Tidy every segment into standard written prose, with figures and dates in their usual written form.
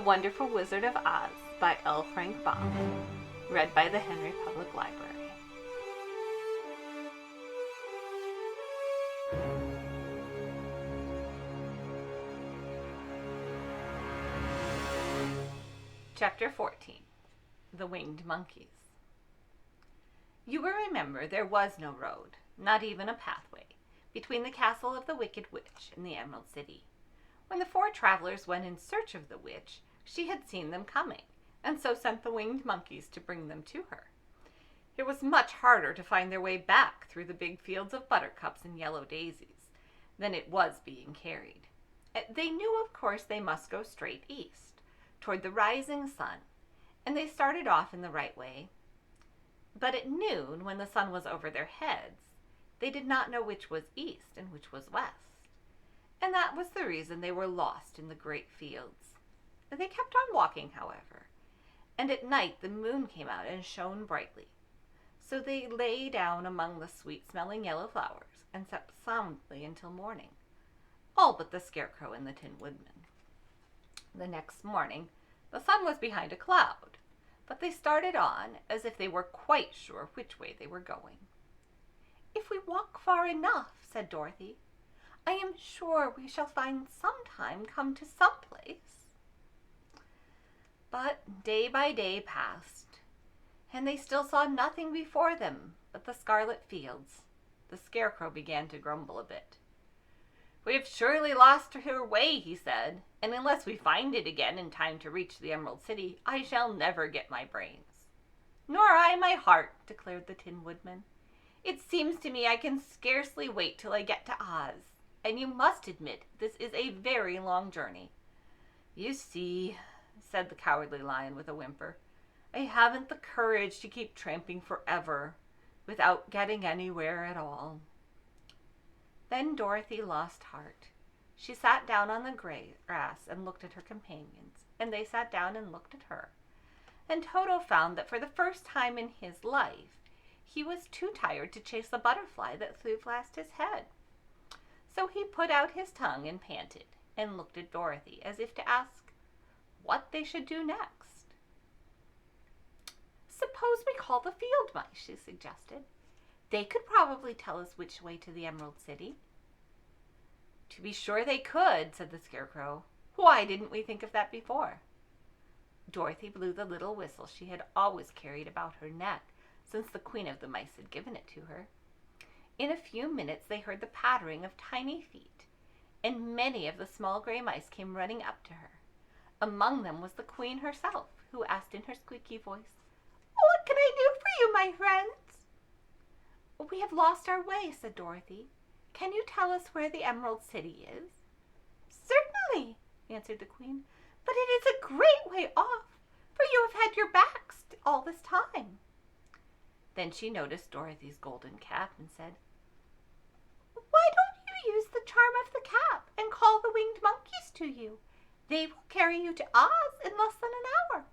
Wonderful Wizard of Oz by L. Frank Baum. Read by the Henry Public Library. Chapter 14. The Winged Monkeys. You will remember there was no road, not even a pathway, between the castle of the Wicked Witch and the Emerald City. When the four travelers went in search of the witch, she had seen them coming, and so sent the winged monkeys to bring them to her. It was much harder to find their way back through the big fields of buttercups and yellow daisies than it was being carried. They knew, of course, they must go straight east, toward the rising sun, and they started off in the right way. But at noon, when the sun was over their heads, they did not know which was east and which was west. And that was the reason they were lost in the great fields. They kept on walking, however, and at night the moon came out and shone brightly. So they lay down among the sweet-smelling yellow flowers and slept soundly until morning, all but the Scarecrow and the Tin Woodman. The next morning the sun was behind a cloud, but they started on as if they were quite sure which way they were going. "If we walk far enough," said Dorothy, "I am sure we shall find some time come to some place." But day by day passed, and they still saw nothing before them but the scarlet fields. The Scarecrow began to grumble a bit. "We have surely lost our way," he said, "and unless we find it again in time to reach the Emerald City, I shall never get my brains." "Nor I my heart," declared the Tin Woodman. "It seems to me I can scarcely wait till I get to Oz. And you must admit this is a very long journey." "You see," said the Cowardly Lion with a whimper, "I haven't the courage to keep tramping forever without getting anywhere at all." Then Dorothy lost heart. She sat down on the grass and looked at her companions, and they sat down and looked at her. And Toto found that for the first time in his life, he was too tired to chase the butterfly that flew past his head. So he put out his tongue and panted, and looked at Dorothy as if to ask what they should do next. "Suppose we call the field mice," she suggested. "They could probably tell us which way to the Emerald City." "To be sure they could," said the Scarecrow. "Why didn't we think of that before?" Dorothy blew the little whistle she had always carried about her neck since the Queen of the Mice had given it to her. In a few minutes they heard the pattering of tiny feet, and many of the small gray mice came running up to her. Among them was the Queen herself, who asked in her squeaky voice, "What can I do for you, my friends?" "We have lost our way," said Dorothy. "Can you tell us where the Emerald City is?" "Certainly," answered the Queen, "but it is a great way off, for you have had your backs all this time." Then she noticed Dorothy's golden cap and said, "Why don't you use the charm of the cap and call the winged monkeys to you? They will carry you to Oz in less than an hour."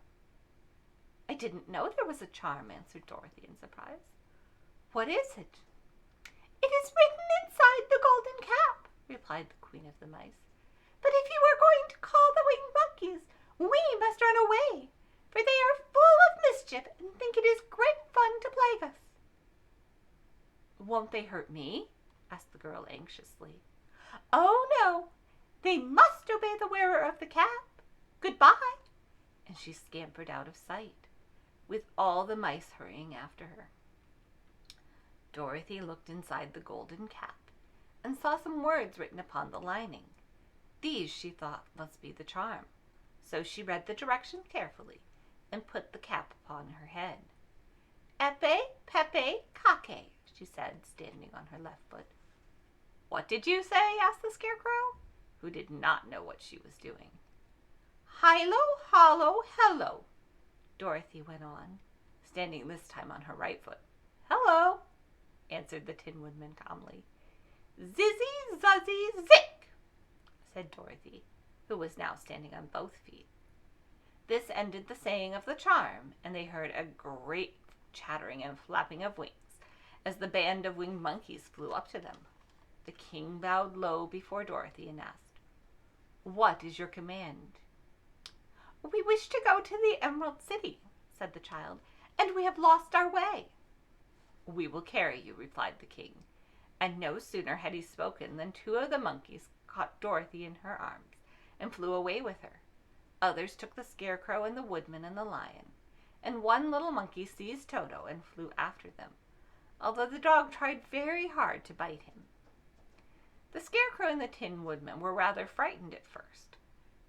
"I didn't know there was a charm," answered Dorothy in surprise. "What is it?" "It is written inside the golden cap," replied the Queen of the Mice. "But if you are going to call the winged monkeys, we must run away, for they are full of mischief and think it is great fun to plague us." "Won't they hurt me?" asked the girl anxiously. "Oh, no. They must obey the wearer of the cap. Goodbye." And she scampered out of sight, with all the mice hurrying after her. Dorothy looked inside the golden cap and saw some words written upon the lining. These, she thought, must be the charm. So she read the directions carefully and put the cap upon her head. "Epe, pepe, kake," she said, standing on her left foot. "What did you say?" asked the Scarecrow, who did not know what she was doing. "Hilo, hollow, hello," Dorothy went on, standing this time on her right foot. "Hello," answered the Tin Woodman calmly. "Zizzy, zuzzy, zick," said Dorothy, who was now standing on both feet. This ended the saying of the charm, and they heard a great chattering and flapping of wings as the band of winged monkeys flew up to them. The king bowed low before Dorothy and asked, "What is your command?" We wish to go to the Emerald City, said the child, and we have lost our way. We will carry you, replied the king. And no sooner had he spoken than two of the monkeys caught Dorothy in her arms and flew away with her. Others took the Scarecrow and the Woodman and the Lion, and one little monkey seized Toto and flew after them, although the dog tried very hard to bite him. The Scarecrow and the Tin Woodman were rather frightened at first,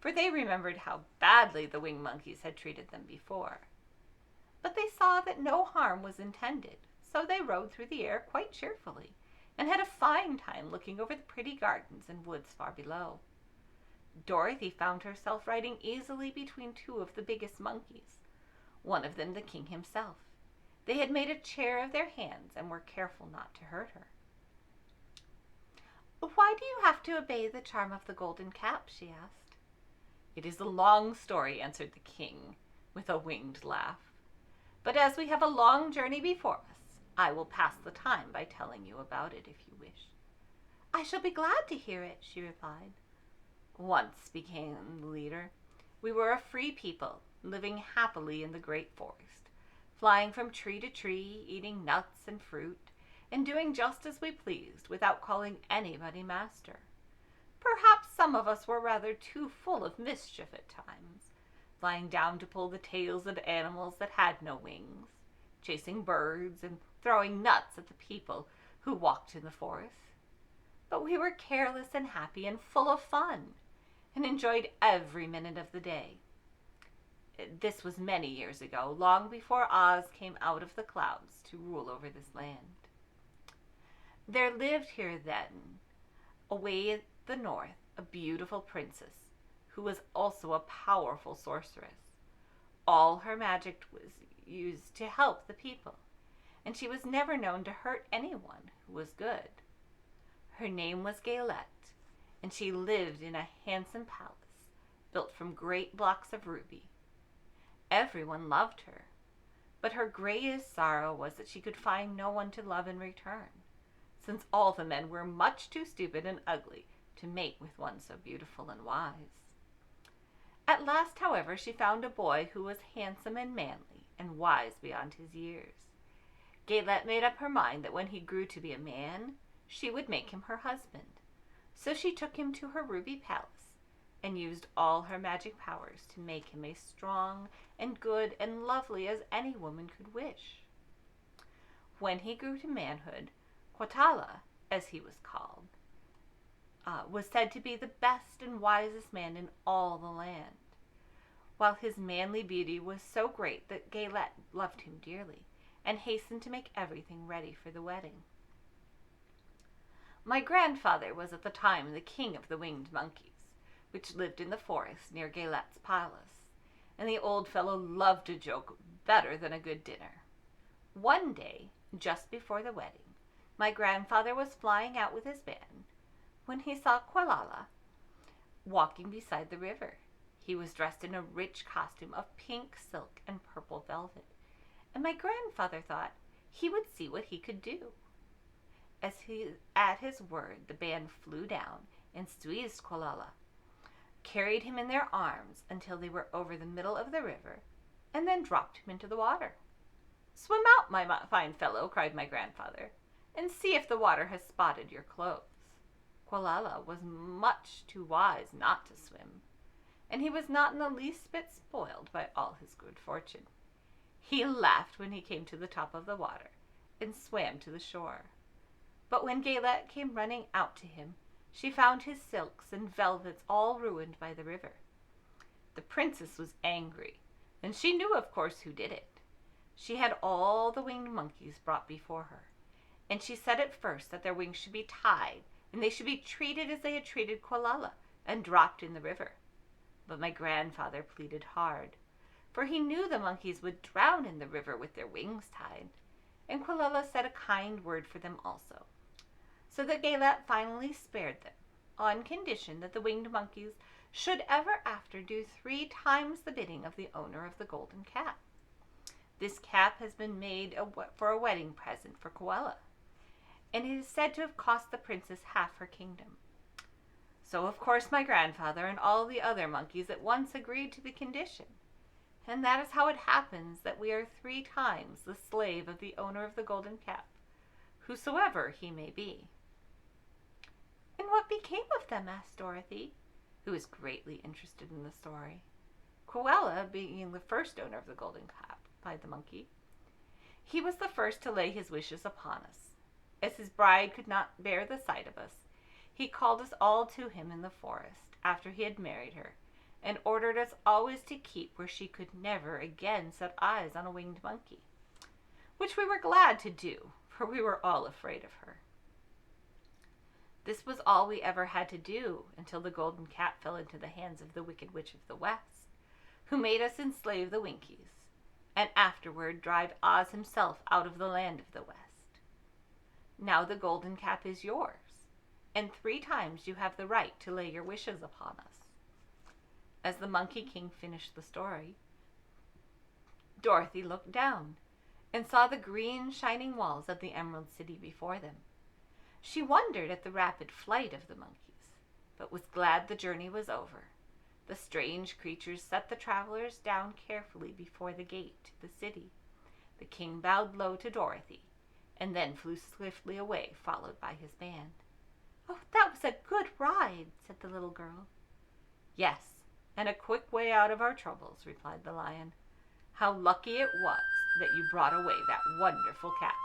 for they remembered how badly the winged monkeys had treated them before. But they saw that no harm was intended, so they rode through the air quite cheerfully, and had a fine time looking over the pretty gardens and woods far below. Dorothy found herself riding easily between two of the biggest monkeys, one of them the king himself. They had made a chair of their hands and were careful not to hurt her. Why do you have to obey the charm of the golden cap? She asked. It is a long story, answered the king, with a winged laugh. But as we have a long journey before us, I will pass the time by telling you about it if you wish. I shall be glad to hear it, she replied. Once, began the leader, we were a free people, living happily in the great forest, flying from tree to tree, eating nuts and fruit, and doing just as we pleased without calling anybody master. Perhaps some of us were rather too full of mischief at times, flying down to pull the tails of animals that had no wings, chasing birds and throwing nuts at the people who walked in the forest. But we were careless and happy and full of fun, and enjoyed every minute of the day. This was many years ago, long before Oz came out of the clouds to rule over this land. There lived here then, away at the north, a beautiful princess, who was also a powerful sorceress. All her magic was used to help the people, and she was never known to hurt anyone who was good. Her name was Gaylette, and she lived in a handsome palace built from great blocks of ruby. Everyone loved her, but her greatest sorrow was that she could find no one to love in return, since all the men were much too stupid and ugly to mate with one so beautiful and wise. At last, however, she found a boy who was handsome and manly and wise beyond his years. Gaylette made up her mind that when he grew to be a man, she would make him her husband. So she took him to her ruby palace and used all her magic powers to make him as strong and good and lovely as any woman could wish. When he grew to manhood, Quatala, as he was called, was said to be the best and wisest man in all the land, while his manly beauty was so great that Gaylette loved him dearly and hastened to make everything ready for the wedding. My grandfather was at the time the king of the winged monkeys, which lived in the forest near Gaylette's palace, and the old fellow loved a joke better than a good dinner. One day, just before the wedding, my grandfather was flying out with his band when he saw Qualala walking beside the river. He was dressed in a rich costume of pink silk and purple velvet, and my grandfather thought he would see what he could do. At his word, the band flew down and squeezed Qualala, carried him in their arms until they were over the middle of the river, and then dropped him into the water. "Swim out, my fine fellow," cried my grandfather, "and see if the water has spotted your clothes." Qualala was much too wise not to swim, and he was not in the least bit spoiled by all his good fortune. He laughed when he came to the top of the water and swam to the shore. But when Gaylette came running out to him, she found his silks and velvets all ruined by the river. The princess was angry, and she knew, of course, who did it. She had all the winged monkeys brought before her, and she said at first that their wings should be tied, and they should be treated as they had treated Qualala, and dropped in the river. But my grandfather pleaded hard, for he knew the monkeys would drown in the river with their wings tied, and Qualala said a kind word for them also, so that Gaylette finally spared them, on condition that the winged monkeys should ever after do 3 times the bidding of the owner of the golden cap. This cap has been made for a wedding present for Qualala, and it is said to have cost the princess half her kingdom. So of course my grandfather and all the other monkeys at once agreed to the condition. And that is how it happens that we are 3 times the slave of the owner of the golden cap, whosoever he may be." "And what became of them?" asked Dorothy, who was greatly interested in the story. "Cruella being the first owner of the golden cap," replied the monkey. "He was the first to lay his wishes upon us. As his bride could not bear the sight of us, he called us all to him in the forest after he had married her, and ordered us always to keep where she could never again set eyes on a winged monkey, which we were glad to do, for we were all afraid of her. This was all we ever had to do until the golden cap fell into the hands of the Wicked Witch of the West, who made us enslave the Winkies, and afterward drive Oz himself out of the land of the West. Now the golden cap is yours, and 3 times you have the right to lay your wishes upon us." As the Monkey King finished the story, Dorothy looked down and saw the green shining walls of the Emerald City before them. She wondered at the rapid flight of the monkeys, but was glad the journey was over. The strange creatures set the travelers down carefully before the gate to the city. The king bowed low to Dorothy, and then flew swiftly away, followed by his band. "Oh, that was a good ride," said the little girl. "Yes, and a quick way out of our troubles," replied the lion. "How lucky it was that you brought away that wonderful cap."